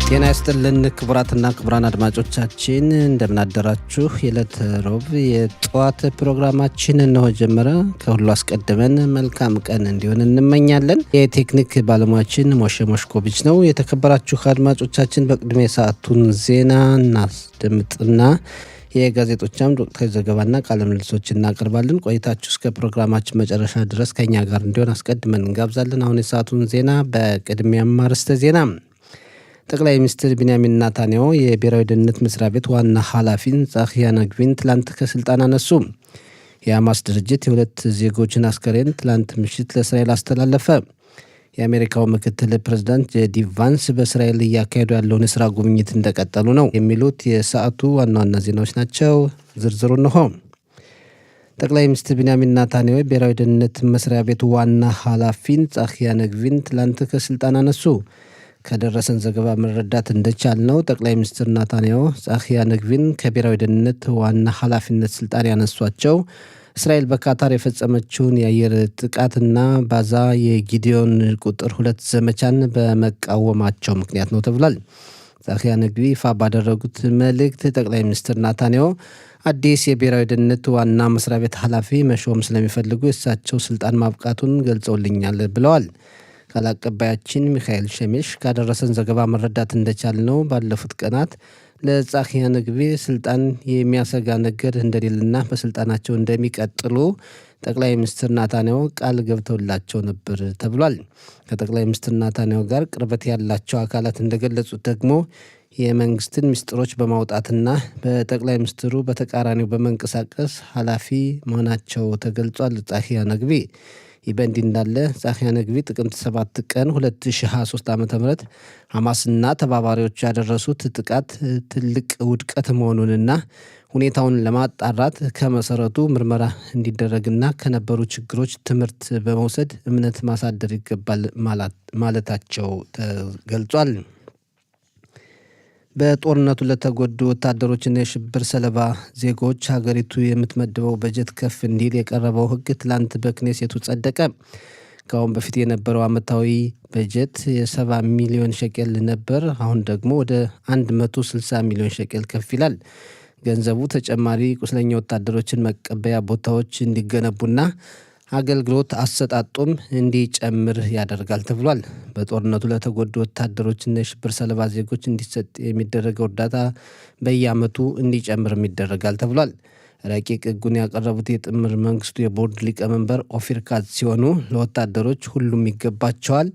ጤና ይስጥልን ክቡራትና ክቡራን አድማጮቻችን እንደምን አደራችሁ። የዕለተ ሮብ የጠዋት ፕሮግራማችን እነሆ ጀመረ። ከሁሉ አስቀድመን መልካም ቀን እንዲሆን እንመኛለን። የቴክኒክ ባለሙያችን ሞሼ ሞሽኮቪች ነው። የተከበራችሁ አድማጮቻችን በቅድሚያ የሰዓቱን ዜና እናስደምጥና የጋዜጦች አምድ ወቅታዊ ዘገባና ቃለ ምልልሶች እናቀርባለን። ቆይታችሁ እስከ ፕሮግራማችን መጨረሻ ድረስ ከኛ ጋር እንዲሆን አስቀድመን እንጋብዛለን። አሁን የሰዓቱን ዜና በቅድሚያም አርዕስተ ዜና። ጠቅላይ ሚኒስትር ቢንያሚን ኔታንያሁ የብሔራዊ ደህንነት መስሪያ ቤት ዋና ኃላፊን ጻፊ ያነግቪን ትላንት ከስልጣን አነሱ። የሐማስ ድርጅት የሁለት ዜጎችን አስከሬን ትላንት ምሽት ለእስራኤል አስተላለፈ። የአሜሪካው ምክትል ፕሬዝዳንት ጄዲ ቫንስ በእስራኤል እያካሄዱ ያለውን የስራ ጉብኝት እንደቀጠሉ ነው። የሚሉት የሰዓቱ ዋና ዋና ዜናዎች ናቸው። ዝርዝሩ እንሆ። ጠቅላይ ሚኒስትር ቢንያሚን ኔታንያሁ የብሔራዊ ደህንነት መስሪያ ቤት ዋና ኃላፊን ጻፊ ያነግቪን ትላንት ከስልጣን አነሱ። ከደረሰን ዘገባ መረዳት እንደቻልነው ጠቅላይ ሚኒስትር ኔታንያሁ ጻፊ ያነግቪን ከብሔራዊ ደህንነት ዋና ኃላፊነት ስልጣን ያነሷቸው እስራኤል በካታር የፈጸመችውን የአየር ጥቃትና ባዛ የጊዲዮን ቁጥር 2 ዘመቻን በመቃወማቸው ምክንያት ነው ተብሏል። ጻፊ ያነግቪ ይፋ ባደረጉት መልእክት ጠቅላይ ሚኒስትር ኔታንያሁ አዲስ የብሔራዊ ደህንነት ዋና መስሪያ ቤት ኃላፊ መሾም ስለሚፈልጉ የእሳቸው ስልጣን ማብቃቱን ገልጸውልኛል ብለዋል። ቃል አቀባያችን ሚካኤል ሸሜሽ ካደረሰን ዘገባ መረዳት እንደቻልነው ባለፉት ቀናት ለጻፊ ያነግቪ ስልጣን የሚያሰጋ ነገር እንደሌለና በስልጣናቸው እንደሚቀጥሉ ጠቅላይ ሚኒስትር ኔታንያሁ ቃል ገብተውላቸው ነበር ተብሏል። ከጠቅላይ ሚኒስትር ኔታንያሁ ጋር ቅርበት ያላቸው አካላት እንደገለጹት ደግሞ የመንግስትን ምስጢሮች በማውጣትና በጠቅላይ ሚኒስትሩ በተቃራኒው በመንቀሳቀስ ኃላፊ መሆናቸው ተገልጿል። ጻፊ ያነግቪ ይህ በእንዲህ እንዳለ ጻፊ ያነግቪ ጥቅምት 7 ቀን 2023 ዓ.ም ሐማስና ተባባሪዎቹ ያደረሱት ጥቃት ትልቅ ውድቀት መሆኑንና ሁኔታውን ለማጣራት ከመሰረቱ ምርመራ እንዲደረግና ከነበሩ ችግሮች ትምህርት በመውሰድ እምነት ማሳደር ይገባል ማለታቸው ተገልጿል። በጦርነቱ ለተጎዱ ወታደሮችና የሽብር ሰለባ ዜጎች ሀገሪቱ የምትመድበው በጀት ከፍ እንዲል የቀረበው ሕግ ትላንት በክኔሴቱ ጸደቀ። ከአሁን በፊት የነበረው ዓመታዊ በጀት የ70 ሚሊዮን ሸቄል ነበር። አሁን ደግሞ ወደ 160 ሚሊዮን ሸቄል ከፍ ይላል። ገንዘቡ ተጨማሪ ቁስለኛ ወታደሮችን መቀበያ ቦታዎች እንዲገነቡና አገልግሎት አሰጣጡም እንዲጨምር ያደርጋል ተብሏል። በጦርነቱ ለተጎዱ ወታደሮችና የሽብር ሰለባ ዜጎች እንዲሰጥ የሚደረገው እርዳታ በየዓመቱ እንዲጨምርም ይደረጋል ተብሏል። ረቂቅ ሕጉን ያቀረቡት የጥምር መንግስቱ የቦርድ ሊቀመንበር ኦፊር ካትዝ ሲሆኑ ለወታደሮች ሁሉም ይገባቸዋል፣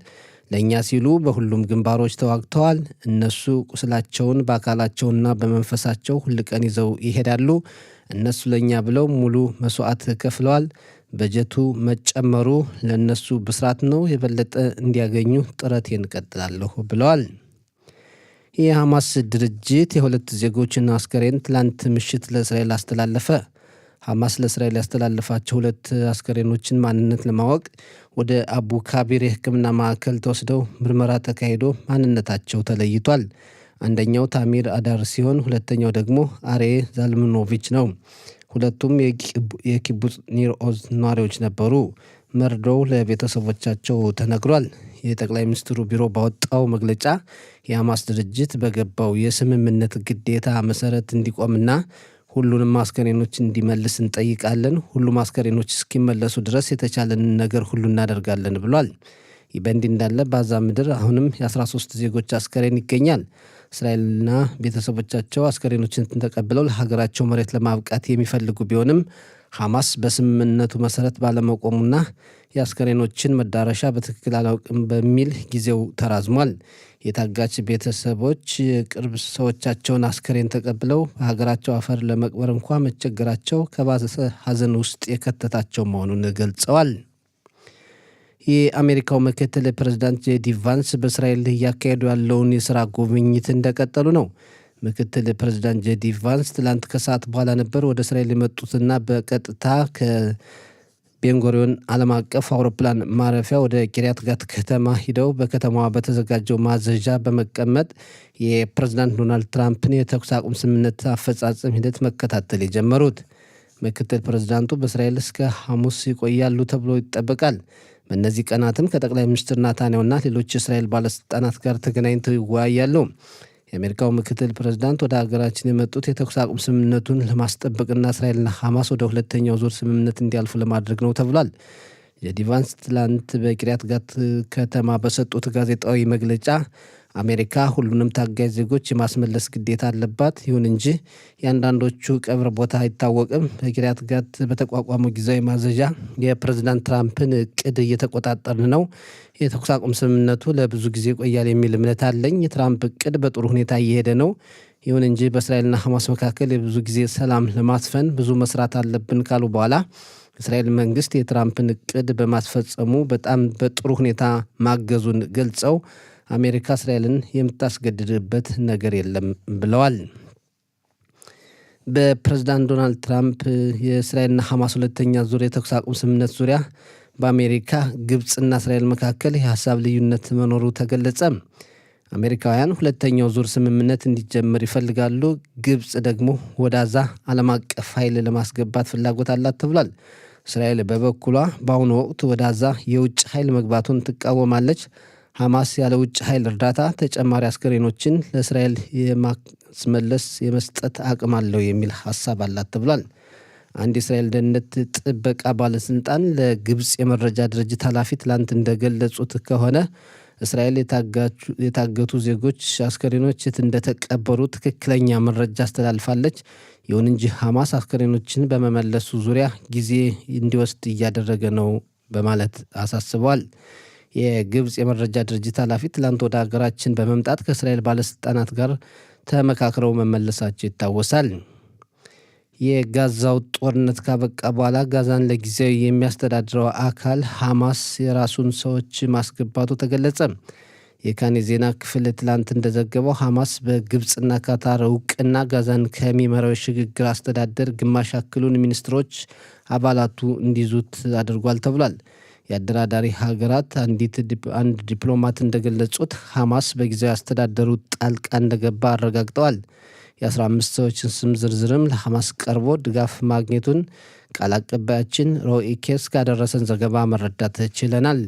ለእኛ ሲሉ በሁሉም ግንባሮች ተዋግተዋል፣ እነሱ ቁስላቸውን በአካላቸውና በመንፈሳቸው ሁልቀን ይዘው ይሄዳሉ፣ እነሱ ለእኛ ብለው ሙሉ መስዋዕት ከፍለዋል፣ በጀቱ መጨመሩ ለነሱ ብስራት ነው፣ የበለጠ እንዲያገኙ ጥረቴን እቀጥላለሁ ብለዋል። የሐማስ ድርጅት የሁለት ዜጎችን አስከሬን ትላንት ምሽት ለእስራኤል አስተላለፈ። ሐማስ ለእስራኤል ያስተላለፋቸው ሁለት አስከሬኖችን ማንነት ለማወቅ ወደ አቡ ካቢር የሕክምና ማዕከል ተወስደው ምርመራ ተካሂዶ ማንነታቸው ተለይቷል። አንደኛው ታሚር አዳር ሲሆን ሁለተኛው ደግሞ አሬ ዛልምኖቪች ነው። ሁለቱም የኪቡጽ ኒር ኦዝ ነዋሪዎች ነበሩ። መርዶው ለቤተሰቦቻቸው ተነግሯል። የጠቅላይ ሚኒስትሩ ቢሮ ባወጣው መግለጫ የሐማስ ድርጅት በገባው የስምምነት ግዴታ መሰረት እንዲቆምና ሁሉንም አስከሬኖች እንዲመልስ እንጠይቃለን፣ ሁሉም አስከሬኖች እስኪመለሱ ድረስ የተቻለንን ነገር ሁሉ እናደርጋለን ብሏል። ይህ በእንዲህ እንዳለ በጋዛ ምድር አሁንም የ13 ዜጎች አስከሬን ይገኛል። እስራኤልና ቤተሰቦቻቸው አስከሬኖችን ተቀብለው ለሀገራቸው መሬት ለማብቃት የሚፈልጉ ቢሆንም ሐማስ በስምምነቱ መሰረት ባለመቆሙና የአስከሬኖችን መዳረሻ በትክክል አላውቅም በሚል ጊዜው ተራዝሟል። የታጋች ቤተሰቦች የቅርብ ሰዎቻቸውን አስከሬን ተቀብለው በሀገራቸው አፈር ለመቅበር እንኳ መቸገራቸው ከባሰ ሐዘን ውስጥ የከተታቸው መሆኑን ገልጸዋል። የአሜሪካው ምክትል ፕሬዝዳንት ጄዲ ቫንስ በእስራኤል እያካሄዱ ያለውን የስራ ጉብኝት እንደቀጠሉ ነው። ምክትል ፕሬዝዳንት ጄዲ ቫንስ ትላንት ከሰዓት በኋላ ነበር ወደ እስራኤል የመጡትና በቀጥታ ከቤንጎሪዮን ዓለም አቀፍ አውሮፕላን ማረፊያ ወደ ኪሪያት ጋት ከተማ ሂደው በከተማዋ በተዘጋጀው ማዘዣ በመቀመጥ የፕሬዝዳንት ዶናልድ ትራምፕን የተኩስ አቁም ስምምነት አፈጻጸም ሂደት መከታተል የጀመሩት። ምክትል ፕሬዝዳንቱ በእስራኤል እስከ ሐሙስ ይቆያሉ ተብሎ ይጠበቃል። በእነዚህ ቀናትም ከጠቅላይ ሚኒስትር ናታንያሁና ሌሎች የእስራኤል ባለስልጣናት ጋር ተገናኝተው ይወያያሉ። የአሜሪካው ምክትል ፕሬዝዳንት ወደ ሀገራችን የመጡት የተኩስ አቁም ስምምነቱን ለማስጠበቅና እስራኤልና ሐማስ ወደ ሁለተኛው ዙር ስምምነት እንዲያልፉ ለማድረግ ነው ተብሏል። ጄዲ ቫንስ ትላንት በቂርያት ጋት ከተማ በሰጡት ጋዜጣዊ መግለጫ አሜሪካ ሁሉንም ታጋይ ዜጎች የማስመለስ ግዴታ አለባት፣ ይሁን እንጂ የአንዳንዶቹ ቀብር ቦታ አይታወቅም። በቂርያት ጋት በተቋቋመው ጊዜያዊ ማዘዣ የፕሬዝዳንት ትራምፕን እቅድ እየተቆጣጠርን ነው። የተኩስ አቁም ስምምነቱ ለብዙ ጊዜ ይቆያል የሚል እምነት አለኝ። የትራምፕ እቅድ በጥሩ ሁኔታ እየሄደ ነው። ይሁን እንጂ በእስራኤልና ሐማስ መካከል የብዙ ጊዜ ሰላም ለማስፈን ብዙ መስራት አለብን ካሉ በኋላ እስራኤል መንግስት የትራምፕን እቅድ በማስፈጸሙ በጣም በጥሩ ሁኔታ ማገዙን ገልጸው አሜሪካ እስራኤልን የምታስገድድበት ነገር የለም ብለዋል። በፕሬዝዳንት ዶናልድ ትራምፕ የእስራኤልና ሐማስ ሁለተኛ ዙር የተኩስ አቁም ስምምነት ዙሪያ በአሜሪካ ግብፅና እስራኤል መካከል የሀሳብ ልዩነት መኖሩ ተገለጸ። አሜሪካውያን ሁለተኛው ዙር ስምምነት እንዲጀምር ይፈልጋሉ። ግብፅ ደግሞ ወደ ጋዛ ዓለም አቀፍ ኃይል ለማስገባት ፍላጎት አላት ተብሏል። እስራኤል በበኩሏ በአሁኑ ወቅት ወደ ጋዛ የውጭ ኃይል መግባቱን ትቃወማለች። ሐማስ ያለ ውጭ ኃይል እርዳታ ተጨማሪ አስከሬኖችን ለእስራኤል የማስመለስ የመስጠት አቅም አለው የሚል ሀሳብ አላት ተብሏል። አንድ የእስራኤል ደህንነት ጥበቃ ባለስልጣን ለግብፅ የመረጃ ድርጅት ኃላፊ ትላንት እንደገለጹት ከሆነ እስራኤል የታገቱ ዜጎች አስከሬኖች የት እንደተቀበሩ ትክክለኛ መረጃ አስተላልፋለች። ይሁን እንጂ ሐማስ አስከሬኖችን በመመለሱ ዙሪያ ጊዜ እንዲወስድ እያደረገ ነው በማለት አሳስበዋል። የግብፅ የመረጃ ድርጅት ኃላፊ ትላንት ወደ ሀገራችን በመምጣት ከእስራኤል ባለስልጣናት ጋር ተመካክረው መመለሳቸው ይታወሳል። የጋዛው ጦርነት ካበቃ በኋላ ጋዛን ለጊዜው የሚያስተዳድረው አካል ሐማስ የራሱን ሰዎች ማስገባቱ ተገለጸ። የካን ዜና ክፍል ትላንት እንደዘገበው ሐማስ በግብፅና ካታር እውቅና ጋዛን ከሚመራው የሽግግር አስተዳደር ግማሽ ያክሉን ሚኒስትሮች አባላቱ እንዲይዙት አድርጓል ተብሏል። የአደራዳሪ ሀገራት አንድ ዲፕሎማት እንደገለጹት ሐማስ በጊዜያዊ አስተዳደሩ ጣልቃ እንደገባ አረጋግጠዋል። የ15 ሰዎችን ስም ዝርዝርም ለሐማስ ቀርቦ ድጋፍ ማግኘቱን ቃል አቀባያችን ሮኢ ኬስ ካደረሰን ዘገባ መረዳት ችለናል።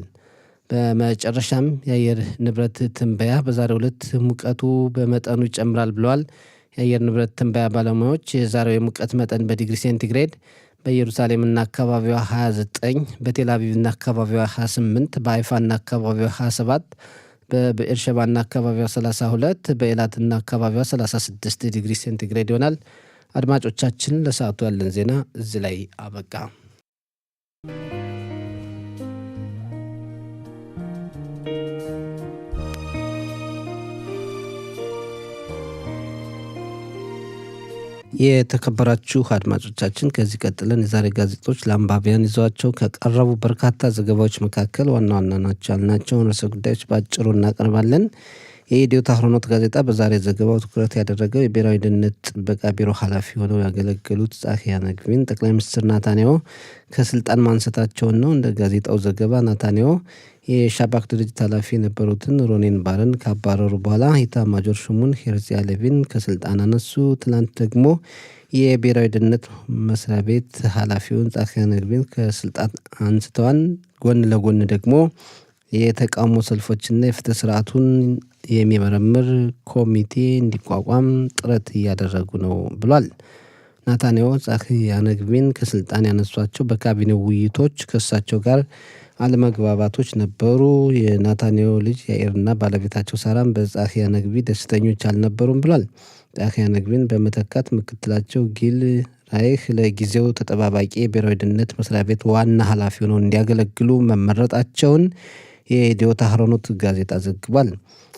በመጨረሻም የአየር ንብረት ትንበያ በዛሬው ዕለት ሙቀቱ በመጠኑ ይጨምራል ብለዋል። የአየር ንብረት ትንበያ ባለሙያዎች የዛሬው የሙቀት መጠን በዲግሪ ሴንቲግሬድ በኢየሩሳሌምና አካባቢዋ 29፣ በቴልአቪቭና አካባቢዋ 28፣ በሃይፋና አካባቢዋ 27፣ በብኤርሸባና አካባቢዋ 32፣ በኤላትና አካባቢዋ 36 ዲግሪ ሴንቲግሬድ ይሆናል። አድማጮቻችን ለሰዓቱ ያለን ዜና እዚህ ላይ አበቃ። የተከበራችሁ አድማጮቻችን ከዚህ ቀጥለን የዛሬ ጋዜጦች ለአንባቢያን ይዘዋቸው ከቀረቡ በርካታ ዘገባዎች መካከል ዋና ዋና ናቸው ያልናቸውን ርዕሰ ጉዳዮች በአጭሩ እናቀርባለን። የኢትዮ ታህሮኖት ጋዜጣ በዛሬ ዘገባው ትኩረት ያደረገው የብሔራዊ ደህንነት ጥበቃ ቢሮ ኃላፊ ሆነው ያገለገሉት ጻፊ ያነግቢን ጠቅላይ ሚኒስትር ናታንያሁ ከስልጣን ማንሳታቸውን ነው። እንደ ጋዜጣው ዘገባ ናታንያሁ የሻባክ ድርጅት ኃላፊ የነበሩትን ሮኔን ባርን ካባረሩ በኋላ ኢታማዦር ሹሙን ሄርዚ ሃሌቪን ከስልጣን አነሱ። ትላንት ደግሞ የብሔራዊ ደህንነት መስሪያ ቤት ኃላፊውን ጻፊ ያነግቢን ከስልጣን አንስተዋል። ጎን ለጎን ደግሞ የተቃውሞ ሰልፎችና የፍትህ ስርዓቱን የሚመረምር ኮሚቴ እንዲቋቋም ጥረት እያደረጉ ነው ብሏል። ናታንያሁ ጻፊ ያነግቢን ከስልጣን ያነሷቸው በካቢኔው ውይይቶች ከእሳቸው ጋር አለመግባባቶች ነበሩ። የናታንያሁ ልጅ ያኢርና ባለቤታቸው ሳራም በጻፊ ያነግቢ ደስተኞች አልነበሩም ብሏል። ጻፊ ያነግቢን በመተካት ምክትላቸው ጊል ራይህ ለጊዜው ተጠባባቂ የብሔራዊ ደህንነት መስሪያ ቤት ዋና ኃላፊ ሆነው እንዲያገለግሉ መመረጣቸውን የኢትዮ ታህሮኖት ጋዜጣ ዘግቧል።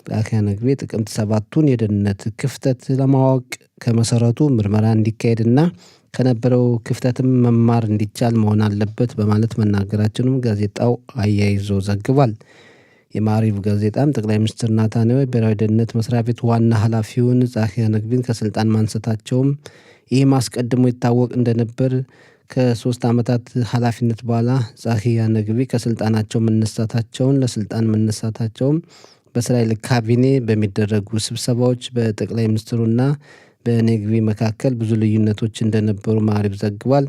ጻፊ ያነግቢ ጥቅምት 7ቱን የደህንነት ክፍተት ለማወቅ ከመሰረቱ ምርመራ እንዲካሄድና ከነበረው ክፍተትም መማር እንዲቻል መሆን አለበት በማለት መናገራቸውንም ጋዜጣው አያይዞ ዘግቧል። የማዕሪፍ ጋዜጣም ጠቅላይ ሚኒስትር ናታንያሁ የብሔራዊ ደህንነት መስሪያ ቤት ዋና ኃላፊውን ጻፊ ያነግቢን ከስልጣን ማንሳታቸውም ይህ አስቀድሞ ይታወቅ እንደነበር ከ3 ዓመታት ኃላፊነት በኋላ ጻፊ ያነግቢ ከስልጣናቸው መነሳታቸውን ለስልጣን መነሳታቸውም በእስራኤል ካቢኔ በሚደረጉ ስብሰባዎች በጠቅላይ ሚኒስትሩና በኔግቪ መካከል ብዙ ልዩነቶች እንደነበሩ ማዕሪብ ዘግቧል።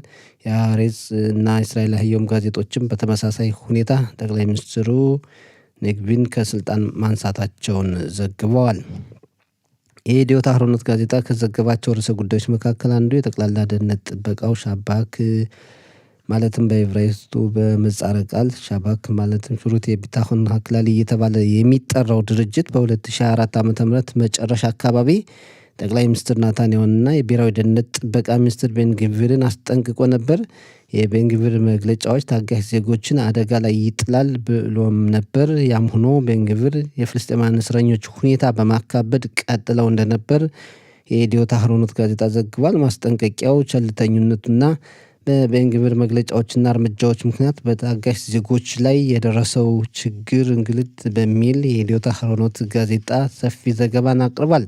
የሐሬጽ እና እስራኤል አህዮም ጋዜጦችም በተመሳሳይ ሁኔታ ጠቅላይ ሚኒስትሩ ኔግቪን ከስልጣን ማንሳታቸውን ዘግበዋል። የኢዲዮት አህሮኖት ጋዜጣ ከዘገባቸው ርዕሰ ጉዳዮች መካከል አንዱ የጠቅላላ ደህንነት ጥበቃው ሻባክ ማለትም በዕብራይስጡ በምህጻረ ቃል ሻባክ ማለትም ሽሩት የቢታሆን ሀክላሊ እየተባለ የሚጠራው ድርጅት በ2024 ዓ.ም መጨረሻ አካባቢ ጠቅላይ ሚኒስትር ናታንያሁንና የብሔራዊ ደህንነት ጥበቃ ሚኒስትር ቤንግቪርን አስጠንቅቆ ነበር። የቤንግቪር መግለጫዎች ታጋሽ ዜጎችን አደጋ ላይ ይጥላል ብሎም ነበር። ያም ሆኖ ቤንግቪር የፍልስጤማውያን እስረኞች ሁኔታ በማካበድ ቀጥለው እንደነበር የኢዲዮት አህሮኖት ጋዜጣ ዘግቧል። ማስጠንቀቂያው ቸልተኝነቱና በቤንግቪር መግለጫዎችና እርምጃዎች ምክንያት በታጋሽ ዜጎች ላይ የደረሰው ችግር እንግልት በሚል የኢዲዮት አህሮኖት ጋዜጣ ሰፊ ዘገባን አቅርቧል።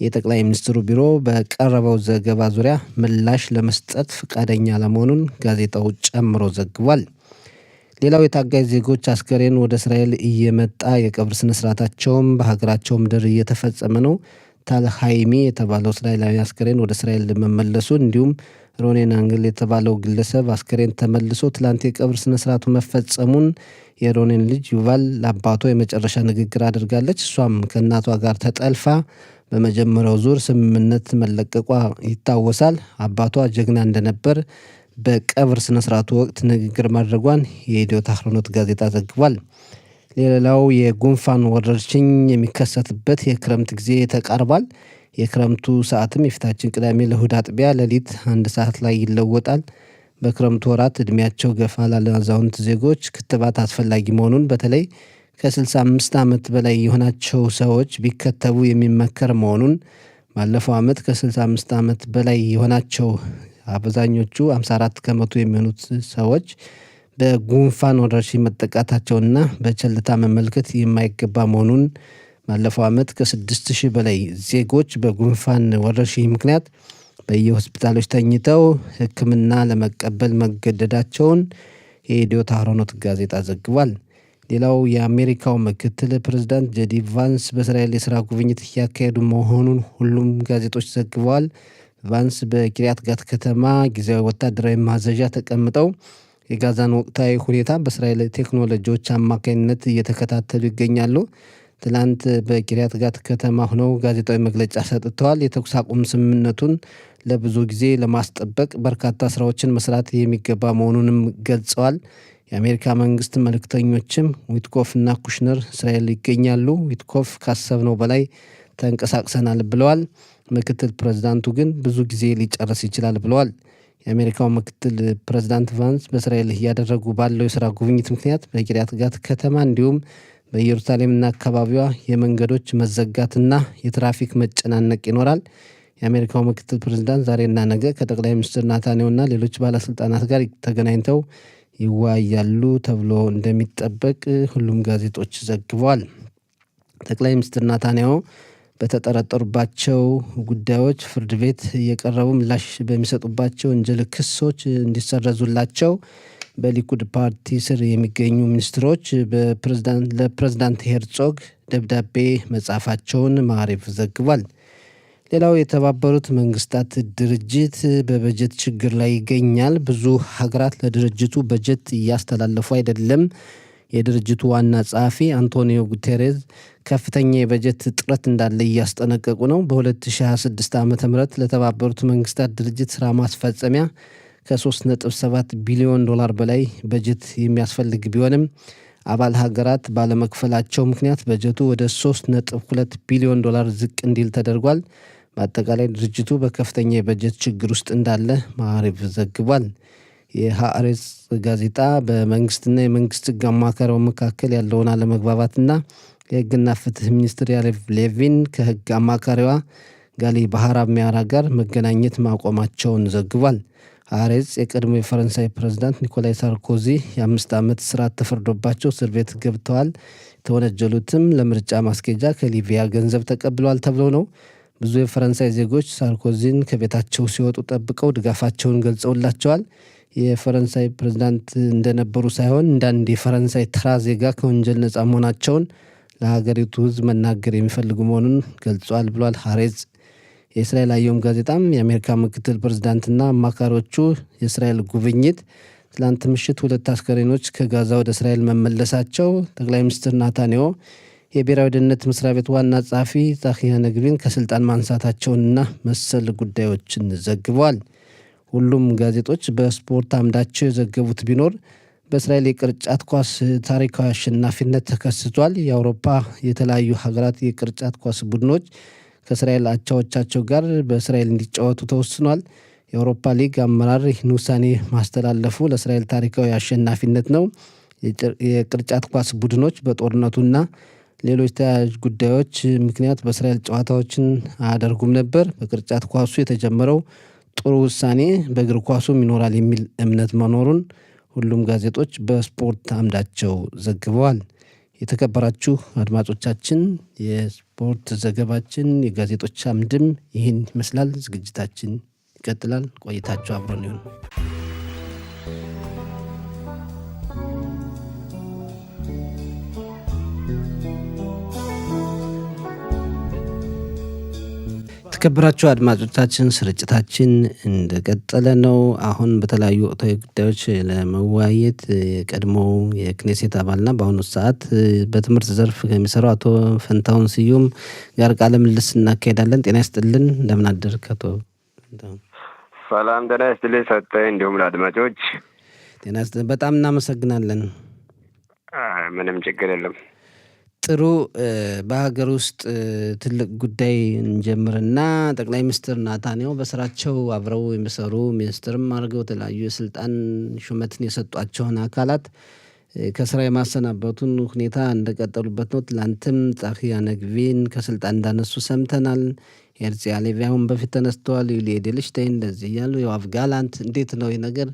የጠቅላይ ሚኒስትሩ ቢሮ በቀረበው ዘገባ ዙሪያ ምላሽ ለመስጠት ፈቃደኛ አለመሆኑን ጋዜጣው ጨምሮ ዘግቧል። ሌላው የታጋይ ዜጎች አስከሬን ወደ እስራኤል እየመጣ የቀብር ስነስርዓታቸውም በሀገራቸው ምድር እየተፈጸመ ነው። ታል ሃይሚ የተባለው እስራኤላዊ አስከሬን ወደ እስራኤል መመለሱን እንዲሁም ሮኔን አንግል የተባለው ግለሰብ አስከሬን ተመልሶ ትላንት የቀብር ስነስርዓቱ መፈጸሙን የሮኔን ልጅ ዩቫል ለአባቷ የመጨረሻ ንግግር አድርጋለች። እሷም ከእናቷ ጋር ተጠልፋ በመጀመሪያው ዙር ስምምነት መለቀቋ ይታወሳል። አባቷ ጀግና እንደነበር በቀብር ስነስርዓቱ ወቅት ንግግር ማድረጓን የኢዲዮት አህሮኖት ጋዜጣ ዘግቧል። ሌላው የጉንፋን ወረርሽኝ የሚከሰትበት የክረምት ጊዜ ተቃርቧል። የክረምቱ ሰዓትም የፊታችን ቅዳሜ ለእሁድ አጥቢያ ሌሊት 1 ሰዓት ላይ ይለወጣል። በክረምቱ ወራት እድሜያቸው ገፋ ላለ አዛውንት ዜጎች ክትባት አስፈላጊ መሆኑን በተለይ ከ65 ዓመት በላይ የሆናቸው ሰዎች ቢከተቡ የሚመከር መሆኑን ባለፈው ዓመት ከ65 ዓመት በላይ የሆናቸው አብዛኞቹ 54 ከመቶ የሚሆኑት ሰዎች በጉንፋን ወረርሽኝ መጠቃታቸውና በቸልታ መመልከት የማይገባ መሆኑን ባለፈው ዓመት ከ6000 በላይ ዜጎች በጉንፋን ወረርሽኝ ምክንያት በየሆስፒታሎች ተኝተው ሕክምና ለመቀበል መገደዳቸውን የኢዲዮት አህሮኖት ጋዜጣ ዘግቧል። ሌላው የአሜሪካው ምክትል ፕሬዝዳንት ጄዲ ቫንስ በእስራኤል የሥራ ጉብኝት እያካሄዱ መሆኑን ሁሉም ጋዜጦች ዘግበዋል። ቫንስ በኪሪያት ጋት ከተማ ጊዜያዊ ወታደራዊ ማዘዣ ተቀምጠው የጋዛን ወቅታዊ ሁኔታ በእስራኤል ቴክኖሎጂዎች አማካኝነት እየተከታተሉ ይገኛሉ። ትላንት በኪሪያት ጋት ከተማ ሆነው ጋዜጣዊ መግለጫ ሰጥተዋል። የተኩስ አቁም ስምምነቱን ለብዙ ጊዜ ለማስጠበቅ በርካታ ስራዎችን መስራት የሚገባ መሆኑንም ገልጸዋል። የአሜሪካ መንግስት መልእክተኞችም ዊትኮፍ እና ኩሽነር እስራኤል ይገኛሉ። ዊትኮፍ ካሰብነው በላይ ተንቀሳቅሰናል ብለዋል። ምክትል ፕሬዝዳንቱ ግን ብዙ ጊዜ ሊጨርስ ይችላል ብለዋል። የአሜሪካው ምክትል ፕሬዝዳንት ቫንስ በእስራኤል እያደረጉ ባለው የስራ ጉብኝት ምክንያት በቂርያት ጋት ከተማ እንዲሁም በኢየሩሳሌምና አካባቢዋ የመንገዶች መዘጋትና የትራፊክ መጨናነቅ ይኖራል። የአሜሪካው ምክትል ፕሬዝዳንት ዛሬና ነገ ከጠቅላይ ሚኒስትር ናታንያሁና ሌሎች ባለስልጣናት ጋር ተገናኝተው ይወያያሉ ተብሎ እንደሚጠበቅ ሁሉም ጋዜጦች ዘግበዋል። ጠቅላይ ሚኒስትር ናታንያሁ በተጠረጠሩባቸው ጉዳዮች ፍርድ ቤት የቀረቡ ምላሽ በሚሰጡባቸው ወንጀል ክሶች እንዲሰረዙላቸው በሊኩድ ፓርቲ ስር የሚገኙ ሚኒስትሮች ለፕሬዝዳንት ሄርጾግ ደብዳቤ መጻፋቸውን ማዕሬፍ ዘግቧል። ሌላው የተባበሩት መንግስታት ድርጅት በበጀት ችግር ላይ ይገኛል። ብዙ ሀገራት ለድርጅቱ በጀት እያስተላለፉ አይደለም። የድርጅቱ ዋና ጸሐፊ አንቶኒዮ ጉቴሬዝ ከፍተኛ የበጀት እጥረት እንዳለ እያስጠነቀቁ ነው። በ2026 ዓ.ም ለተባበሩት መንግስታት ድርጅት ስራ ማስፈጸሚያ ከ3.7 ቢሊዮን ዶላር በላይ በጀት የሚያስፈልግ ቢሆንም አባል ሀገራት ባለመክፈላቸው ምክንያት በጀቱ ወደ 3.2 ቢሊዮን ዶላር ዝቅ እንዲል ተደርጓል። በአጠቃላይ ድርጅቱ በከፍተኛ የበጀት ችግር ውስጥ እንዳለ ማዕሬፍ ዘግቧል። የሃአሬጽ ጋዜጣ በመንግስትና የመንግስት ህግ አማካሪው መካከል ያለውን አለመግባባትና የህግና ፍትህ ሚኒስትር ያሪቭ ሌቪን ከህግ አማካሪዋ ጋሊ ባህራብ ሚያራ ጋር መገናኘት ማቆማቸውን ዘግቧል። ሃአሬጽ የቀድሞ የፈረንሳይ ፕሬዝዳንት ኒኮላይ ሳርኮዚ የ5 ዓመት እስራት ተፈርዶባቸው እስር ቤት ገብተዋል። የተወነጀሉትም ለምርጫ ማስኬጃ ከሊቢያ ገንዘብ ተቀብለዋል ተብለው ነው። ብዙ የፈረንሳይ ዜጎች ሳርኮዚን ከቤታቸው ሲወጡ ጠብቀው ድጋፋቸውን ገልጸውላቸዋል። የፈረንሳይ ፕሬዝዳንት እንደነበሩ ሳይሆን እንዳንድ የፈረንሳይ ተራ ዜጋ ከወንጀል ነጻ መሆናቸውን ለሀገሪቱ ህዝብ መናገር የሚፈልጉ መሆኑን ገልጿል ብሏል ሃሬጽ። የእስራኤል አየም ጋዜጣም የአሜሪካ ምክትል ፕሬዝዳንትና አማካሪዎቹ የእስራኤል ጉብኝት ትላንት ምሽት 2 አስከሬኖች ከጋዛ ወደ እስራኤል መመለሳቸው፣ ጠቅላይ ሚኒስትር ናታንያሁ የብሔራዊ ደህንነት መስሪያ ቤት ዋና ጸሐፊ ጻፊ ነግቢን ከስልጣን ማንሳታቸውንና መሰል ጉዳዮችን ዘግበዋል። ሁሉም ጋዜጦች በስፖርት አምዳቸው የዘገቡት ቢኖር በእስራኤል የቅርጫት ኳስ ታሪካዊ አሸናፊነት ተከስቷል። የአውሮፓ የተለያዩ ሀገራት የቅርጫት ኳስ ቡድኖች ከእስራኤል አቻዎቻቸው ጋር በእስራኤል እንዲጫወቱ ተወስኗል። የአውሮፓ ሊግ አመራር ይህን ውሳኔ ማስተላለፉ ለእስራኤል ታሪካዊ አሸናፊነት ነው። የቅርጫት ኳስ ቡድኖች በጦርነቱና ሌሎች ተያያዥ ጉዳዮች ምክንያት በእስራኤል ጨዋታዎችን አያደርጉም ነበር። በቅርጫት ኳሱ የተጀመረው ጥሩ ውሳኔ በእግር ኳሱም ይኖራል የሚል እምነት መኖሩን ሁሉም ጋዜጦች በስፖርት አምዳቸው ዘግበዋል። የተከበራችሁ አድማጮቻችን የስፖርት ዘገባችን የጋዜጦች አምድም ይህን ይመስላል። ዝግጅታችን ይቀጥላል። ቆይታችሁ አብሮን ይሁን። የተከበራችሁ አድማጮቻችን ስርጭታችን እንደቀጠለ ነው። አሁን በተለያዩ ወቅታዊ ጉዳዮች ለመወያየት የቀድሞው የክኔሴት አባልና በአሁኑ ሰዓት በትምህርት ዘርፍ ከሚሰራው አቶ ፈንታሁን ስዩም ጋር ቃለ ምልልስ እናካሄዳለን። ጤና ይስጥልን። እንደምን አደርክ አቶ ፈንታሁን? ሰላም ጤና ይስጥልኝ ሰጠኝ። እንዲሁም ለአድማጮች ጤና ይስጥልን። በጣም እናመሰግናለን። ምንም ችግር የለም። ጥሩ። በሀገር ውስጥ ትልቅ ጉዳይ እንጀምርና ጠቅላይ ሚኒስትር ናታንያሁ በስራቸው አብረው የሚሰሩ ሚኒስትርም አድርገው የተለያዩ የስልጣን ሹመትን የሰጧቸውን አካላት ከስራ የማሰናበቱን ሁኔታ እንደቀጠሉበት ነው። ትላንትም ጻፊ ነግቪን ከስልጣን እንዳነሱ ሰምተናል። ሄርዚ ሃሌቪ አሁን በፊት ተነስተዋል። ዩሊ ኤድልሽታይን እንደዚህ እያሉ የዋፍ ጋላንት እንዴት ነው ይህ ነገር?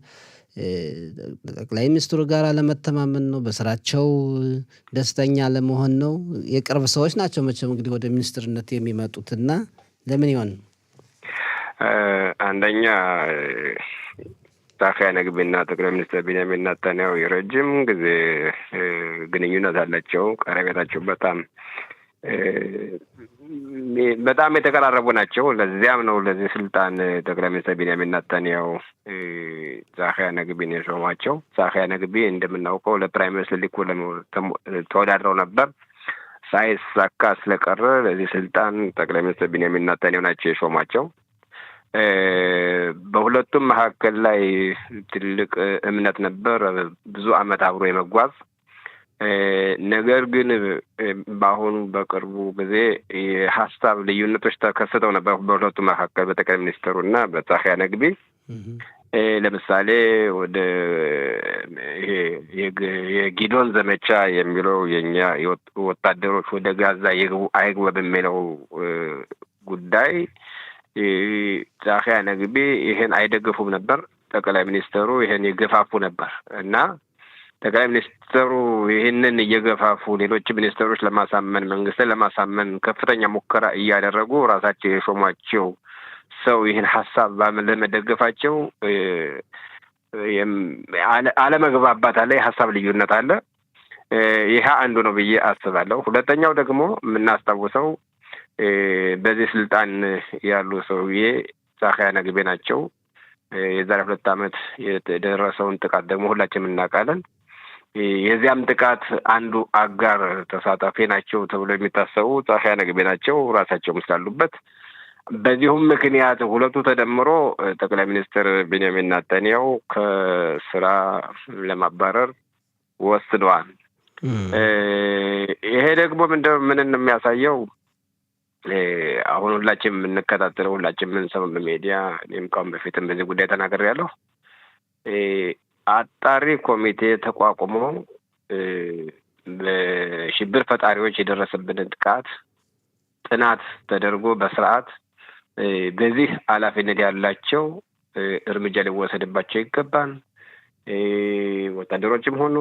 ጠቅላይ ሚኒስትሩ ጋር አለመተማመን ነው? በስራቸው ደስተኛ አለመሆን ነው? የቅርብ ሰዎች ናቸው መቼም እንግዲህ ወደ ሚኒስትርነት የሚመጡትና ለምን ይሆን? አንደኛ ጻፊ ነግቢና ጠቅላይ ሚኒስትር ቢንያሚን ኔታንያሁ የረጅም ጊዜ ግንኙነት አላቸው። ቀረቤታቸው በጣም የተቀራረቡ ናቸው። ለዚያም ነው ለዚህ ስልጣን ጠቅላይ ሚኒስትር ቢንያሚን ኔታንያሁ ጻፊ ነግቢን የሾሟቸው። ጻፊ ነግቢ እንደምናውቀው ለፕራይም ሚኒስትር ሊኩ ተወዳድረው ነበር። ሳይሳካ ስለቀረ ለዚህ ስልጣን ጠቅላይ ሚኒስትር ቢንያሚን ኔታንያሁ ናቸው የሾሟቸው። በሁለቱም መካከል ላይ ትልቅ እምነት ነበር፣ ብዙ አመት አብሮ የመጓዝ ነገር ግን በአሁኑ በቅርቡ ጊዜ የሀሳብ ልዩነቶች ተከስተው ነበር በሁለቱ መካከል በጠቅላይ ሚኒስትሩ እና በጻፊ ነግቢ። ለምሳሌ ወደ ይሄ የጊዶን ዘመቻ የሚለው የኛ ወታደሮች ወደ ጋዛ አይግቡ በሚለው ጉዳይ ጻፊ ነግቢ ይሄን አይደግፉም ነበር። ጠቅላይ ሚኒስትሩ ይሄን ይገፋፉ ነበር እና ጠቅላይ ሚኒስትሩ ይህንን እየገፋፉ ሌሎች ሚኒስትሮች ለማሳመን መንግስትን ለማሳመን ከፍተኛ ሙከራ እያደረጉ ራሳቸው የሾሟቸው ሰው ይህን ሀሳብ ለመደገፋቸው አለመግባባት አለ፣ የሀሳብ ልዩነት አለ። ይህ አንዱ ነው ብዬ አስባለሁ። ሁለተኛው ደግሞ የምናስታውሰው በዚህ ስልጣን ያሉ ሰውዬ ጻፊ ነግቢ ናቸው። የዛሬ 2 ዓመት የደረሰውን ጥቃት ደግሞ ሁላችንም እናውቃለን። የዚያም ጥቃት አንዱ አጋር ተሳታፊ ናቸው ተብሎ የሚታሰቡ ጻፊ ነግቢ ናቸው ራሳቸው ስላሉበት። በዚሁም ምክንያት ሁለቱ ተደምሮ ጠቅላይ ሚኒስትር ቢንያሚን ኔታንያሁ ከስራ ለማባረር ወስነዋል። ይሄ ደግሞ ምን የሚያሳየው አሁን ሁላችንም የምንከታተለው ሁላችንም የምንሰማው በሚዲያ እኔም ካሁን በፊትም በዚህ ጉዳይ ተናግሬያለሁ። አጣሪ ኮሚቴ ተቋቁሞ በሽብር ፈጣሪዎች የደረሰብንን ጥቃት ጥናት ተደርጎ በስርዓት በዚህ ኃላፊነት ያላቸው እርምጃ ሊወሰድባቸው ይገባል። ወታደሮችም ሆኑ